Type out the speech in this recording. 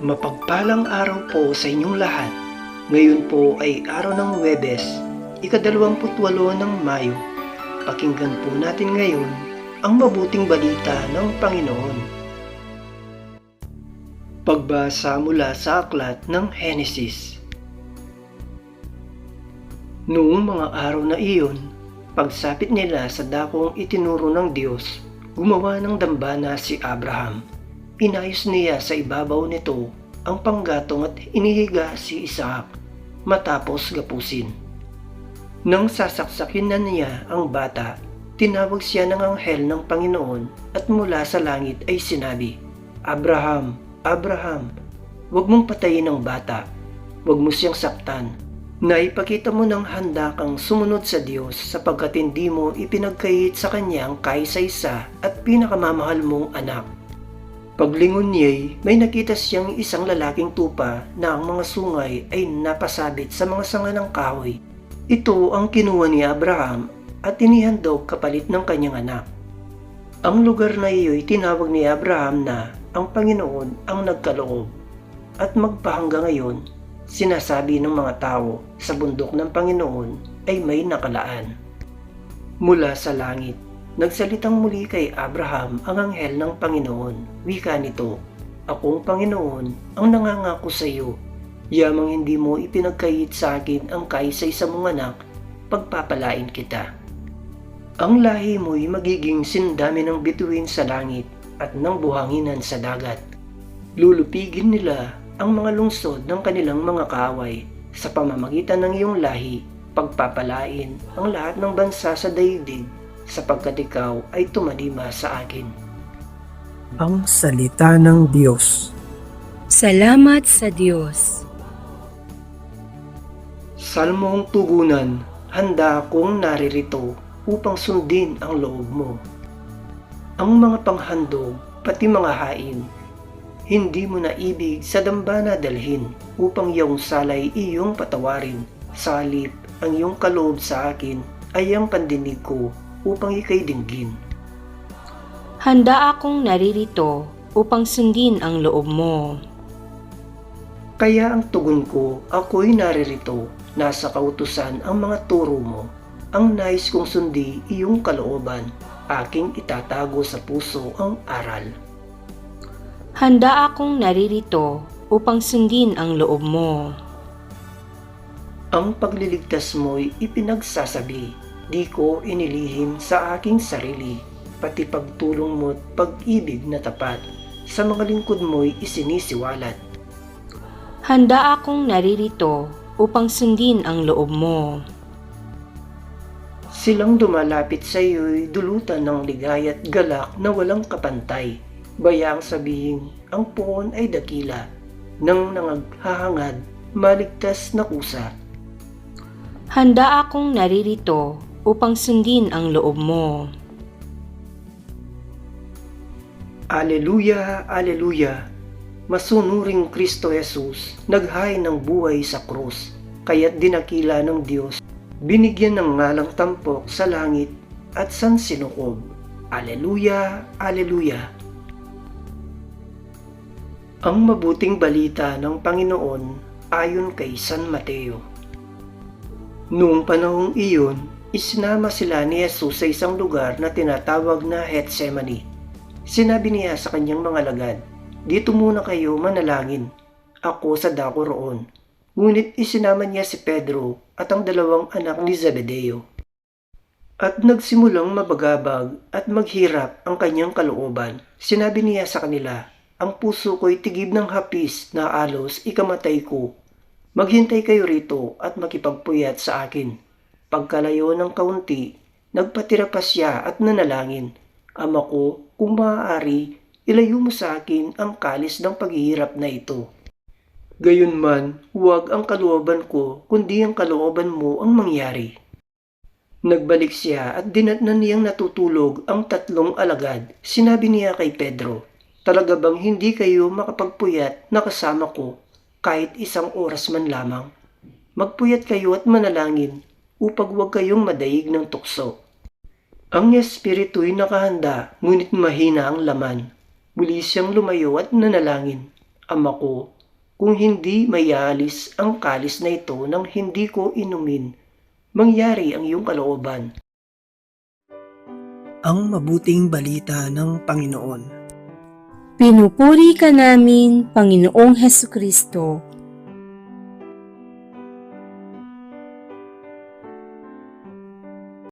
Mapagpalang araw po sa inyong lahat. Ngayon po ay araw ng Huwebes, ika-28 ng Mayo. Pakinggan po natin ngayon ang mabuting balita ng Panginoon. Pagbasa mula sa aklat ng Henesis. Noong mga araw na iyon, pagsapit nila sa dakong itinuro ng Diyos, gumawa ng dambana si Abraham. Inayos niya sa ibabaw nito ang panggatong at inihiga si Isaac matapos gapusin. Nang sasaksakin na niya ang bata, tinawag siya ng anghel ng Panginoon at mula sa langit ay sinabi, "Abraham, Abraham, huwag mong patayin ang bata, huwag mo siyang saktan. Naipakita mo ng handa kang sumunod sa Diyos sapagkat hindi mo ipinagkait sa Kanya ang kaisa-isa at pinakamamahal mong anak." Paglingon niya'y may nakita siyang isang lalaking tupa na ang mga sungay ay napasabit sa mga sanga ng kahoy. Ito ang kinuha ni Abraham at inihandog kapalit ng kanyang anak. Ang lugar na iyo'y tinawag ni Abraham na ang Panginoon ang nagkaloob. At magpahanggang ngayon, sinasabi ng mga tao sa bundok ng Panginoon ay may nakalaan. Mula sa langit, nagsalitang muli kay Abraham ang anghel ng Panginoon. Wika nito, "Akong Panginoon ang nangangako sa iyo, yamang hindi mo ipinagkait sa akin ang kaisa-isa mong anak, pagpapalain kita. Ang lahi mo'y magiging sindami ng bituin sa langit at ng buhanginan sa dagat. Lulupigin nila ang mga lungsod ng kanilang mga kaaway. Sa pamamagitan ng iyong lahi, pagpapalain ang lahat ng bansa sa daigdig, sapagkat ikaw ay tumalima sa akin." Ang salita ng Diyos. Salamat sa Diyos. Salmong tugunan, handa akong naririto upang sundin ang loob mo. Ang mga panghandog, pati mga hain, hindi mo na ibig sa dambana dalhin upang iyong salay iyong patawarin. Sa halip, ang iyong kaloob sa akin ay ang pandinig ko upang ikay dinggin. Handa akong naririto upang sundin ang loob mo. Kaya ang tugon ko, ako'y naririto, nasa kautusan ang mga turo mo. Ang nais kong sundi iyong kalooban, aking itatago sa puso ang aral. Handa akong naririto upang sundin ang loob mo. Ang pagliligtas mo'y ipinagsasabi, di ko inilihim sa aking sarili, pati pagtulong mo't pag-ibig na tapat, sa mga lingkod mo'y isinisiwalat. Handa akong naririto upang sundin ang loob mo. Silang dumalapit sa iyo'y dulutan ng ligaya't galak na walang kapantay. Bayaang sabihin, ang puon ay dakila, nang nangaghahangad, maligtas na kusa. Handa akong naririto upang sundin ang loob mo. Aleluya, aleluya! Masunuring Kristo Jesus, naghay ng buhay sa krus, kaya't dinakila ng Diyos, binigyan ng ngalang tampok sa langit at sansinukob. Aleluya, aleluya! Ang mabuting balita ng Panginoon ayon kay San Mateo. Noong panahong iyon, isinama sila ni Jesus sa isang lugar na tinatawag na Getsemani. Sinabi niya sa kanyang mga alagad, "Dito muna kayo manalangin, ako sa dako roon." Ngunit isinama niya si Pedro at ang dalawang anak ni Zebedeo. At nagsimulang mabagabag at maghirap ang kanyang kalooban. Sinabi niya sa kanila, "Ang puso ko'y tigib ng hapis na alos ikamatay ko. Maghintay kayo rito at makipagpuyat sa akin." Pagkalayo ng kaunti, nagpatira pa siya at nanalangin, "Ama ko, kung maaari, ilayo mo sa akin ang kalis ng paghihirap na ito. Gayunman, huwag ang kalooban ko, kundi ang kalooban mo ang mangyari." Nagbalik siya at dinatnan niyang natutulog ang tatlong alagad. Sinabi niya kay Pedro, "Talaga bang hindi kayo makapagpuyat na kasama ko kahit isang oras man lamang? Magpuyat kayo at manalangin upang huwag kayong madaig ng tukso." Ang espiritu'y nakahanda, ngunit mahina ang laman. Muli siyang lumayo at nanalangin, Ama ko, kung hindi mayalis ang kalis na ito nang hindi ko inumin, mangyari ang iyong kalooban. Ang mabuting balita ng Panginoon. Pinupuri ka namin, Panginoong Hesukristo.